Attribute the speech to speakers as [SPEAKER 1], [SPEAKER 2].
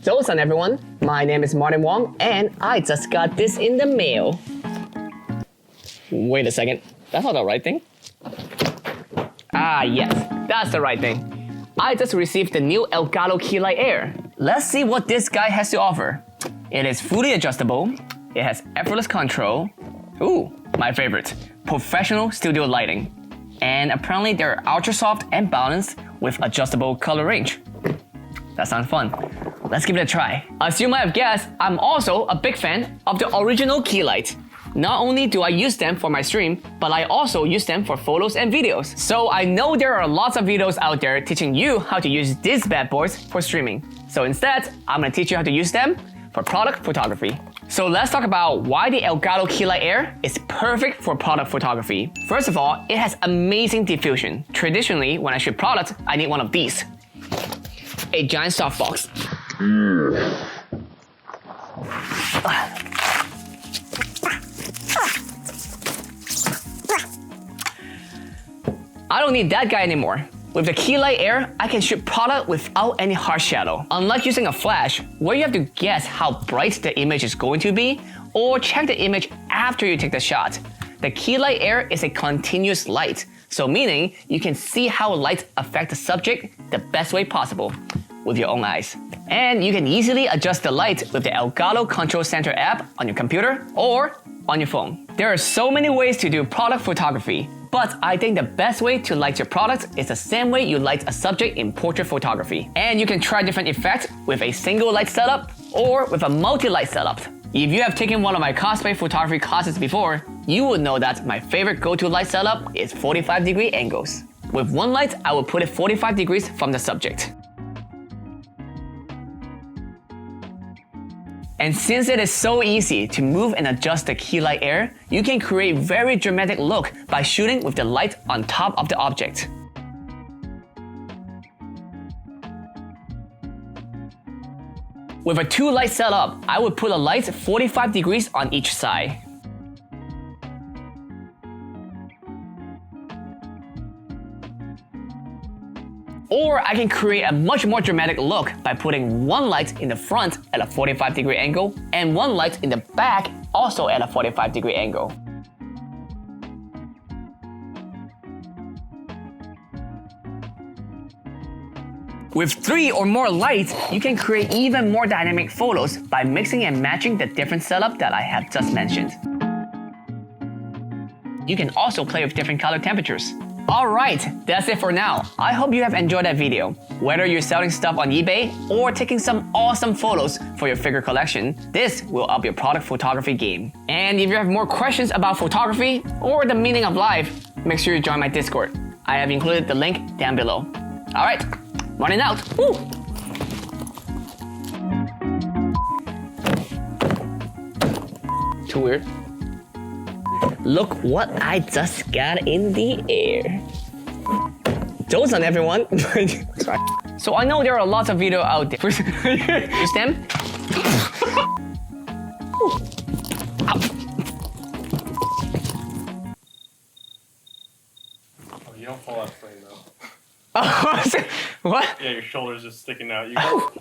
[SPEAKER 1] What's up everyone, my name is Martin Wong and I just got this in the mail. Wait a second, that's not the right thing? Ah yes, that's the right thing. I just received the new Elgato Key Light Air. Let's see what this guy has to offer. It is fully adjustable, it has effortless control. Ooh, my favorite, professional studio lighting. And apparently they're ultra soft and balanced with adjustable color range. That sounds fun. Let's give it a try. As you might have guessed, I'm also a big fan of the original key light. Not only do I use them for my stream, but I also use them for photos and videos. So I know there are lots of videos out there teaching you how to use these bad boys for streaming. So instead, I'm gonna teach you how to use them for product photography. So let's talk about why the Elgato Key Light Air is perfect for product photography. First of all, it has amazing diffusion. Traditionally, when I shoot product, I need one of these. A giant softbox. I don't need that guy anymore. With the Key Light Air, I can shoot product without any harsh shadow. Unlike using a flash, where you have to guess how bright the image is going to be, or check the image after you take the shot. The Key Light Air is a continuous light, so meaning you can see how light affect the subject the best way possible with your own eyes. And you can easily adjust the light with the Elgato Control Center app on your computer or on your phone. There are so many ways to do product photography, but I think the best way to light your product is the same way you light a subject in portrait photography. And you can try different effects with a single light setup or with a multi-light setup. If you have taken one of my cosplay photography classes before, you would know that my favorite go-to light setup is 45-degree angles. With one light, I will put it 45 degrees from the subject. And since it is so easy to move and adjust the Key Light Air, you can create very dramatic look by shooting with the light on top of the object. With a 2-light setup, I would put a light 45 degrees on each side. Or I can create a much more dramatic look by putting one light in the front at a 45-degree angle and one light in the back also at a 45-degree angle. With 3 or more lights, you can create even more dynamic photos by mixing and matching the different setup that I have just mentioned. You can also play with different color temperatures. Alright, that's it for now. I hope you have enjoyed that video. Whether you're selling stuff on eBay or taking some awesome photos for your figure collection, this will up your product photography game. And if you have more questions about photography or the meaning of life, make sure you join my Discord. I have included the link down below. Alright, running out. Woo! Too weird. Look what I just got in the air. What's up everyone? So I know there are lots of videos out there. Use them.
[SPEAKER 2] Oh, you don't fall out of frame though.
[SPEAKER 1] Oh, what?
[SPEAKER 2] Yeah, your shoulder's just sticking out. You go.